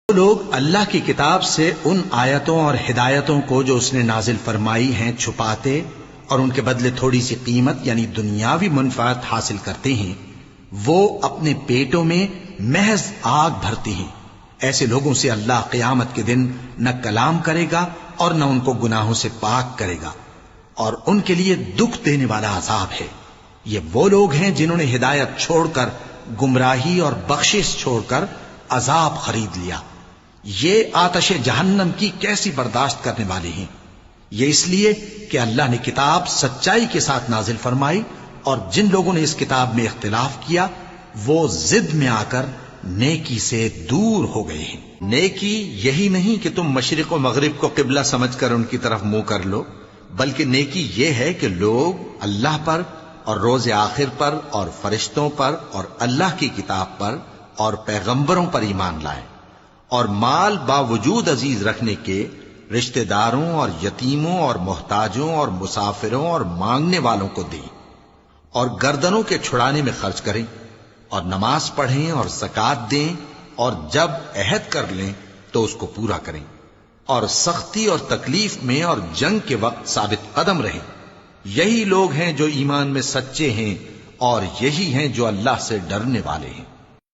وہ لوگ اللہ کی کتاب سے ان آیتوں اور ہدایتوں کو جو اس نے نازل فرمائی ہیں چھپاتے اور ان کے بدلے تھوڑی سی قیمت یعنی دنیاوی منفعت حاصل کرتے ہیں، وہ اپنے پیٹوں میں محض آگ بھرتے ہیں۔ ایسے لوگوں سے اللہ قیامت کے دن نہ کلام کرے گا اور نہ ان کو گناہوں سے پاک کرے گا، اور ان کے لیے دکھ دینے والا عذاب ہے۔ یہ وہ لوگ ہیں جنہوں نے ہدایت چھوڑ کر گمراہی اور بخشش چھوڑ کر عذاب خرید لیا۔ یہ آتش جہنم کی کیسی برداشت کرنے والے ہیں۔ یہ اس لیے کہ اللہ نے کتاب سچائی کے ساتھ نازل فرمائی، اور جن لوگوں نے اس کتاب میں اختلاف کیا وہ ضد میں آ کر نیکی سے دور ہو گئے ہیں۔ نیکی یہی نہیں کہ تم مشرق و مغرب کو قبلہ سمجھ کر ان کی طرف منہ کر لو، بلکہ نیکی یہ ہے کہ لوگ اللہ پر اور روز آخر پر اور فرشتوں پر اور اللہ کی کتاب پر اور پیغمبروں پر ایمان لائیں، اور مال باوجود عزیز رکھنے کے رشتہ داروں اور یتیموں اور محتاجوں اور مسافروں اور مانگنے والوں کو دیں، اور گردنوں کے چھڑانے میں خرچ کریں، اور نماز پڑھیں اور زکوٰۃ دیں، اور جب عہد کر لیں تو اس کو پورا کریں، اور سختی اور تکلیف میں اور جنگ کے وقت ثابت قدم رہیں۔ یہی لوگ ہیں جو ایمان میں سچے ہیں، اور یہی ہیں جو اللہ سے ڈرنے والے ہیں۔